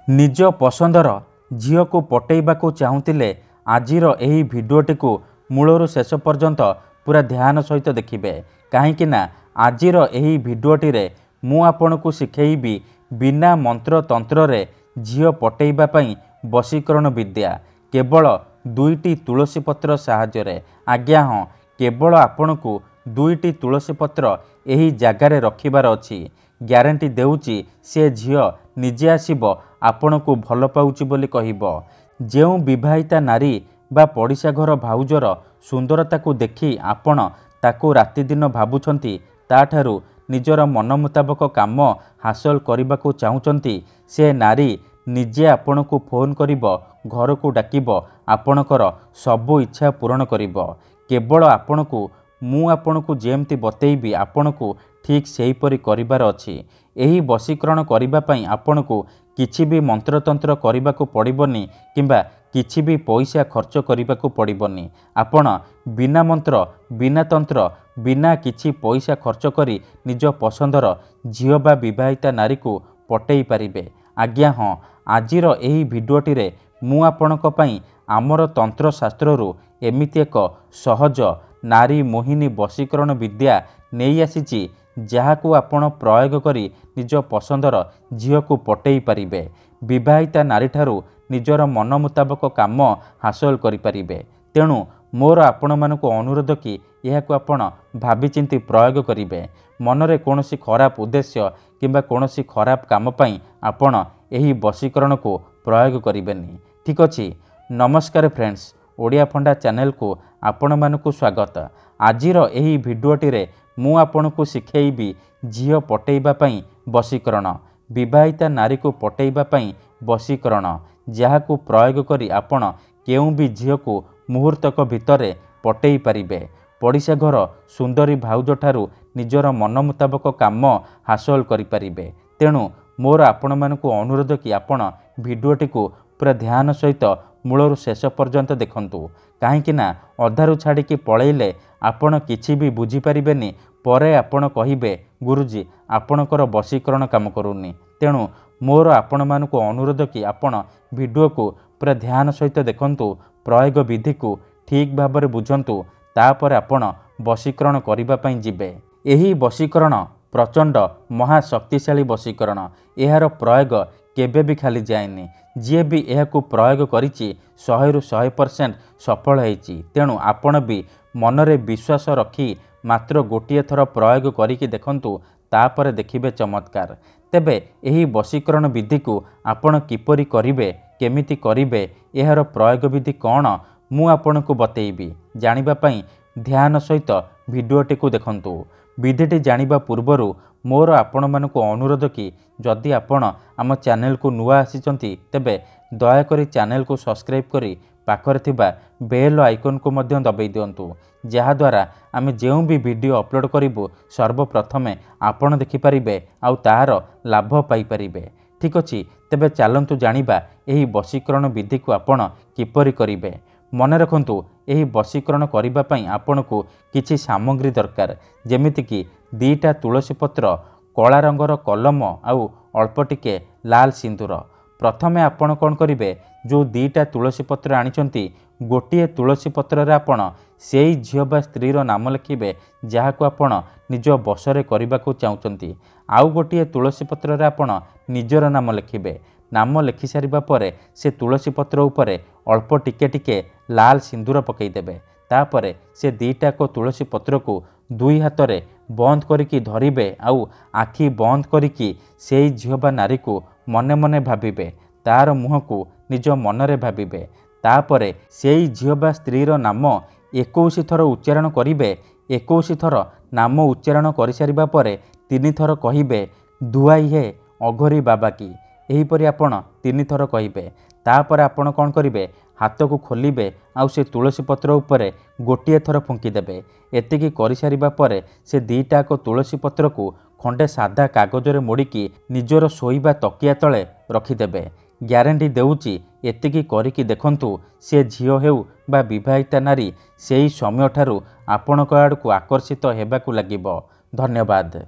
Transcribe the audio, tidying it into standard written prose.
निज पसंदर झील को पटेइबाकू चाहूतिले आजिर एही भिडियोटी को मूलरू शेष पर्यंत पूरा ध्यान सहित देखिबे कहीं आजिर एही भिडियोटी रे मु आपनकू शिखेइबी बिना मंत्र तंत्र रे झील पटेइबा पई वशीकरण विद्या केवल दुईटी तुलसी पत्र साहाय्य रे। आज्ञा हाँ, केवल आपनकू दुईटी तुलसी पत्र एही जगार रखिबार अछि। ग्यारंटी देउची से झील निजे आसीबो आपनकू भल पाउची बोली कहिबो। जेउ विवाहिता नारी बा पड़िशा घर भाउजर सुंदरता को देखि आपण ताकू राति दिन भाबुछंती ताठारू निजर मन मुताबक काम हासिल करने चाहूँगी से नारी निजे आपनकू फोन करिबो, घर को डाकिबो, आपणकर सबु इच्छा पूरण करिबो। केवल आपनकू मु आपनकू जेमती बतेइबी आपनकू ठीक सेहीपरि करिबार अछि। एही वशीकरण करिबा पई आपनकू किछि भी मंत्रतंत्र करिबाकू पड़िबनी किंबा किछि भी पैसा खर्च करिबाकू पड़िबनी। आपण बिना मंत्र बिना तंत्र बिना किछि पैसा खर्च करी निज पसंदर झील बा विवाहिता नारी को पटेई पारिबे। आज्ञा हाँ, आजिर एही भिडियोटी रे मु आपणक पई आमर तंत्र शास्त्ररू एमिति एक सहज नारी मोहिनी वशीकरण विद्या नहीं आसीची जहाकू आपण प्रयोग करी निज पसंदर झील को पटेई पारिबे। विवाहिता नारी ठारू निजर मन मुताबक काम हासिल करि पारिबे। तेणु मोर आपण मानकू अनुरोध कि यहाकू आपण भाबी चिंती प्रयोग करिबे। मनरे कोनोसी खराब उद्देश्य किंबा कोनोसी खराब काम पई आपण एही वशीकरण को प्रयोग करिबेनी। ठीक अछि। नमस्कार फ्रेंड्स, ओडिया फंडा चैनल को आपण मानकू स्वागत। आजिर एही भिडियोटी रे मु आपनकू शिखेइबी झील पटेइबा पई वशीकरण, विवाहिता नारी को पटेइबा पई वशीकरण, जहाकू प्रयोग करी आपण केउ भी झील को मुहूर्तक भितरे पटेई पारिबे। पड़िशा घर सुंदरी भाउज ठारू निजर मन मुताबक काम हासिल करि पारिबे। तेणु मोर आपण मानकू अनुरोध कि आपण भिडियोटी को पूरा ध्यान सहित मूलरू शेष पर्यंत देखंतु। कहीं अधारू छाड़ी पलैले आपण किछि भी बुझी पारिबेनी। परे आपण कहिबे गुरुजी आपणकर वशीकरण काम करूनी। तेणु मोर आपण मानकू अनुरोध कि आपण भिडियो को पूरा ध्यान सहित देखंतु, प्रयोग विधि को ठीक भाबरे बुझंतु, तापर आपण वशीकरण करिबा पई जिबे। एही वशीकरण प्रचंड महाशक्तिशाली वशीकरण। एहार प्रयोग केबे भी खाली जाएनी। जी भी एहाकू प्रयोग करिछि 100 रु 100% सफल होइछि। तेणु आपण भी मनरे विश्वास रखी मात्र गोटिए थर प्रयोग करिकि देखंतु, तापर देखिबे चमत्कार। तेबे एही वशीकरण विधि को आपण किपरि करिबे, केमिति करिबे, एहार प्रयोग विधि कौन मु आपनकू बतेइबी। जानिबा पई ध्यान सहित भिडियोटी को देखंतु। विधिटी जानिबा पूर्वरु मोर आपण मानकू अनुरोध कि जदि आपण आम चैनल को नुआ आसीचंती तेबे दयाकरी चैनल को सब्सक्राइब करी पाखरे थिबा बेल आइकन को मध्य दबाई दियंतु, जहा द्वारा आमे जेउ भी वीडियो अपलोड करिबु सर्वप्रथमे आपण देखि परिबे आउ ताहार लाभ पाई परिबे। ठीक अछि। तेबे चलंतु जानिबा एही वशीकरण विधि को आपण किपरि करिबे। मन रखंतु एही वशीकरण करिबा पई आपनकू किछि सामग्री दरकार, जेमिति कि 2टा तुलसी पत्र, कला रंगर कलम आउ अल्प टिके लाल सिंदूर। प्रथमे आपण कोन करिबे, जो 2टा तुलसी पत्र आनिचंती गोटिए तुलसी पत्र रे आपण सेई झियो बा स्त्रीर नाम लिखिबे जहाकू आपण निज बसरे करिबाकू चाहूचंती। आउ गोटिए तुलसी पत्र रे आपण निजर नाम लिखिबे। नाम लिखि सारिबा परे से तुलसी पत्र उपरे अल्प टिके टिके लाल सिंदूर पकई देबे। तापरे से 2टा को तुलसी पत्र को 2 हाथ बंद करिकी धरिबे आउ आखि बंद करिकी सेई झियो बा नारी को मने मने भाबिबे, तार मुह को निज मनरे भाबिबे। तापरे सेई झियो बा स्त्रीर नाम 21 थर उच्चारण करिबे। 21 थर नाम उच्चारण करि सारिबा परे 3 थर कहिबे दुआई हे अघोरी बाबा की। एहीपरि आपण 3 थर कहिबे। तापर आपण कोन करिबे, हाथ को खोलिबे आउ से तुलसी पत्र उपरे गोटिए थर फुंकी देबे। एतिकी करि सारिबा परे से 2टा को तुलसी पत्र को खंडे सादा कागजरे मोड़िकी निजर शोइबा तकिया तले रखिदेबे। ग्यारंटी देउची एतिकी करिकी देखंतु, से झियो हेउ बा विवाहिता नारी सेई समय ठारू आपणक आड़कू आकर्षित हेबाकू लागिबो। धन्यवाद।